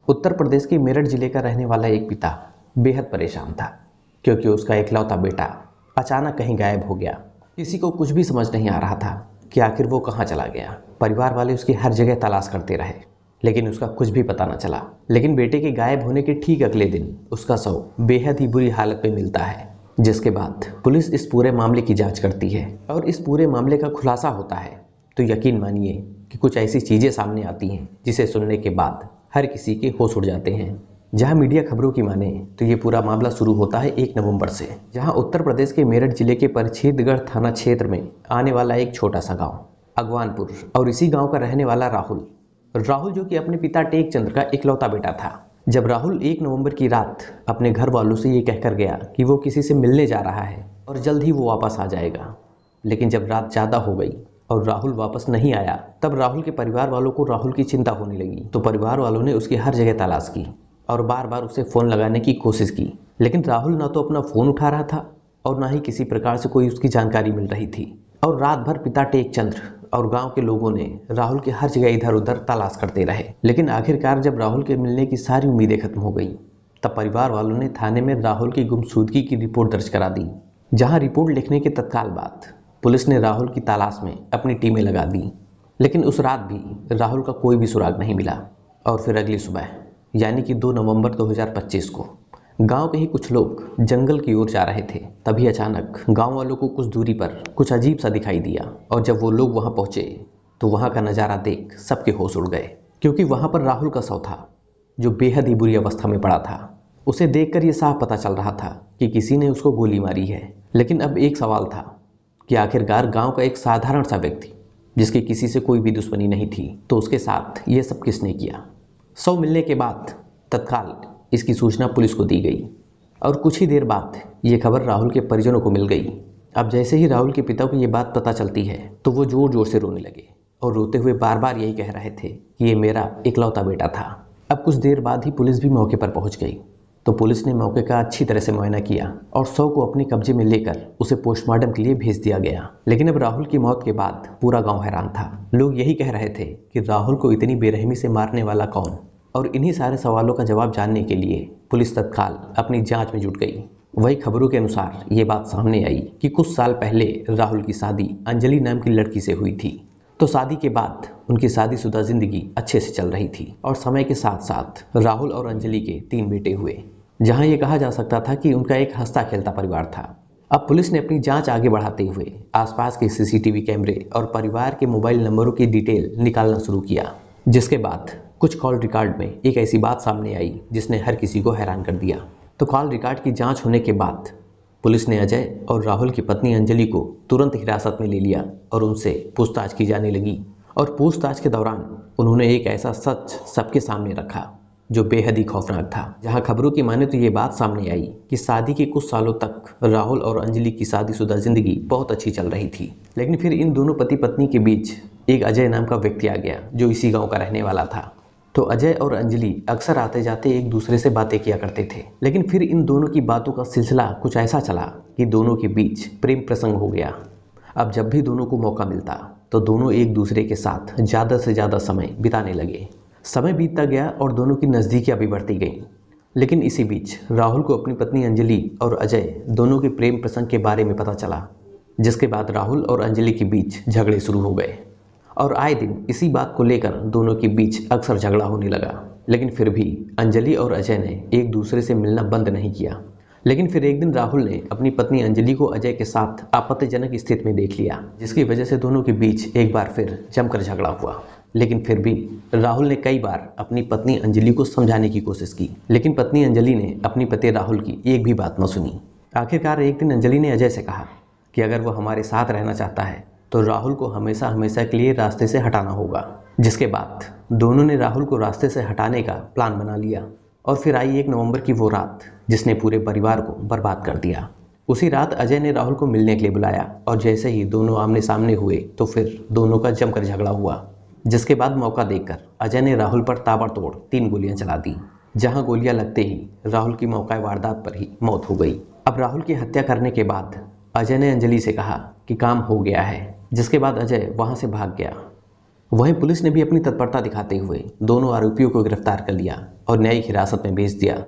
उत्तर प्रदेश के मेरठ जिले का रहने वाला एक पिता बेहद परेशान था क्योंकि उसका इकलौता बेटा अचानक कहीं गायब हो गया। किसी को कुछ भी समझ नहीं आ रहा था कि आखिर वो कहाँ चला गया। परिवार वाले उसकी हर जगह तलाश करते रहे लेकिन उसका कुछ भी पता न चला। लेकिन बेटे के गायब होने के ठीक अगले दिन उसका शव बेहद ही बुरी हालत में मिलता है, जिसके बाद पुलिस इस पूरे मामले की जांच करती है और इस पूरे मामले का खुलासा होता है तो यकीन मानिए कि कुछ ऐसी चीजें सामने आती हैं जिसे सुनने के बाद हर किसी के होश उड़ जाते हैं। जहां मीडिया खबरों की माने तो ये पूरा मामला शुरू होता है 1 नवंबर से, जहां उत्तर प्रदेश के मेरठ जिले के परिछेदगढ़ थाना क्षेत्र में आने वाला एक छोटा सा गांव अगवानपुर और इसी गांव का रहने वाला राहुल जो कि अपने पिता टेक चंद्र का इकलौता बेटा था। जब राहुल 1 नवंबर की रात अपने घर वालों से ये कहकर गया कि वो किसी से मिलने जा रहा है और जल्द ही वो वापस आ जाएगा, लेकिन जब रात ज़्यादा हो गई और राहुल वापस नहीं आया तब राहुल के परिवार वालों को राहुल की चिंता होने लगी। तो परिवार वालों ने उसकी हर जगह तलाश की और बार बार उसे फ़ोन लगाने की कोशिश की, लेकिन राहुल ना तो अपना फ़ोन उठा रहा था और ना ही किसी प्रकार से कोई उसकी जानकारी मिल रही थी। और रात भर पिता टेक चंद्र और गांव के लोगों ने राहुल की हर जगह इधर उधर तलाश करते रहे, लेकिन आखिरकार जब राहुल के मिलने की सारी उम्मीदें खत्म हो गई तब परिवार वालों ने थाने में राहुल की गुमशुदगी की रिपोर्ट दर्ज करा दी। जहां रिपोर्ट लिखने के तत्काल बाद पुलिस ने राहुल की तलाश में अपनी टीमें लगा दी, लेकिन उस रात भी राहुल का कोई भी सुराग नहीं मिला। और फिर अगली सुबह यानी कि 2 नवंबर 2025 को गांव के ही कुछ लोग जंगल की ओर जा रहे थे, तभी अचानक गांव वालों को कुछ दूरी पर कुछ अजीब सा दिखाई दिया। और जब वो लोग वहां पहुंचे तो वहां का नज़ारा देख सबके होश उड़ गए, क्योंकि वहां पर राहुल का शव था जो बेहद ही बुरी अवस्था में पड़ा था। उसे देखकर ये साफ पता चल रहा था कि किसी ने उसको गोली मारी है। लेकिन अब एक सवाल था कि आखिरकार गांव का एक साधारण सा व्यक्ति जिसकी किसी से कोई भी दुश्मनी नहीं थी, तो उसके साथ ये सब किसने किया। शव मिलने के बाद तत्काल इसकी सूचना पुलिस को दी गई और कुछ ही देर बाद ये खबर राहुल के परिजनों को मिल गई। अब जैसे ही राहुल के पिता को ये बात पता चलती है तो वो जोर जोर से रोने लगे और रोते हुए बार बार यही कह रहे थे कि ये मेरा इकलौता बेटा था। अब कुछ देर बाद ही पुलिस भी मौके पर पहुंच गई। तो पुलिस ने मौके का अच्छी तरह से मुआयना किया और शव को अपने कब्जे में लेकर उसे पोस्टमार्टम के लिए भेज दिया गया। लेकिन अब राहुल की मौत के बाद पूरा गांव हैरान था। लोग यही कह रहे थे कि राहुल को इतनी बेरहमी से मारने वाला कौन। और इन्हीं सारे सवालों का जवाब जानने के लिए पुलिस तत्काल अपनी जांच में जुट गई। वही खबरों के अनुसार ये बात सामने आई कि कुछ साल पहले राहुल की शादी अंजलि नाम की लड़की से हुई थी। तो शादी के बाद उनकी शादीशुदा जिंदगी अच्छे से चल रही थी और समय के साथ साथ राहुल और अंजलि के 3 बेटे हुए, जहां ये कहा जा सकता था कि उनका एक हंसता खेलता परिवार था। अब पुलिस ने अपनी जांच आगे बढ़ाते हुए आसपास के सीसीटीवी कैमरे और परिवार के मोबाइल नंबरों की डिटेल निकालना शुरू किया, जिसके बाद कुछ कॉल रिकॉर्ड में एक ऐसी बात सामने आई जिसने हर किसी को हैरान कर दिया। तो कॉल रिकॉर्ड की जांच होने के बाद पुलिस ने अजय और राहुल की पत्नी अंजलि को तुरंत हिरासत में ले लिया और उनसे पूछताछ की जाने लगी। और पूछताछ के दौरान उन्होंने एक ऐसा सच सबके सामने रखा जो बेहद ही खौफनाक था। जहां खबरों की माने तो ये बात सामने आई कि शादी के कुछ सालों तक राहुल और अंजलि की शादीशुदा जिंदगी बहुत अच्छी चल रही थी, लेकिन फिर इन दोनों पति पत्नी के बीच एक अजय नाम का व्यक्ति आ गया जो इसी गांव का रहने वाला था। तो अजय और अंजलि अक्सर आते जाते एक दूसरे से बातें किया करते थे, लेकिन फिर इन दोनों की बातों का सिलसिला कुछ ऐसा चला कि दोनों के बीच प्रेम प्रसंग हो गया। अब जब भी दोनों को मौका मिलता तो दोनों एक दूसरे के साथ ज़्यादा से ज़्यादा समय बिताने लगे। समय बीतता गया और दोनों की नज़दीकियाँ भी बढ़ती गईं। लेकिन इसी बीच राहुल को अपनी पत्नी अंजलि और अजय दोनों के प्रेम प्रसंग के बारे में पता चला, जिसके बाद राहुल और अंजलि के बीच झगड़े शुरू हो गए और आए दिन इसी बात को लेकर दोनों के बीच अक्सर झगड़ा होने लगा। लेकिन फिर भी अंजलि और अजय ने एक दूसरे से मिलना बंद नहीं किया। लेकिन फिर एक दिन राहुल ने अपनी पत्नी अंजलि को अजय के साथ आपत्तिजनक स्थिति में देख लिया, जिसकी वजह से दोनों के बीच एक बार फिर जमकर झगड़ा हुआ। लेकिन फिर भी राहुल ने कई बार अपनी पत्नी अंजलि को समझाने की कोशिश की, लेकिन पत्नी अंजलि ने अपनी पति राहुल की एक भी बात न सुनी। आखिरकार एक दिन अंजलि ने अजय से कहा कि अगर वो हमारे साथ रहना चाहता है तो राहुल को हमेशा हमेशा के लिए रास्ते से हटाना होगा। जिसके बाद दोनों ने राहुल को रास्ते से हटाने का प्लान बना लिया और फिर आई 1 नवंबर की वो रात जिसने पूरे परिवार को बर्बाद कर दिया। उसी रात अजय ने राहुल को मिलने के लिए बुलाया और जैसे ही दोनों आमने सामने हुए तो फिर दोनों का जमकर झगड़ा हुआ, जिसके बाद मौका देखकर अजय ने राहुल पर ताबड़तोड़ 3 गोलियां चला दी, जहां गोलियां लगते ही राहुल की मौका वारदात पर ही मौत हो गई। अब राहुल की हत्या करने के बाद अजय ने अंजलि से कहा कि काम हो गया है, जिसके बाद अजय वहां से भाग गया वहीं पुलिस ने भी अपनी तत्परता दिखाते हुए दोनों आरोपियों को गिरफ्तार कर लिया और न्यायिक हिरासत में भेज दिया।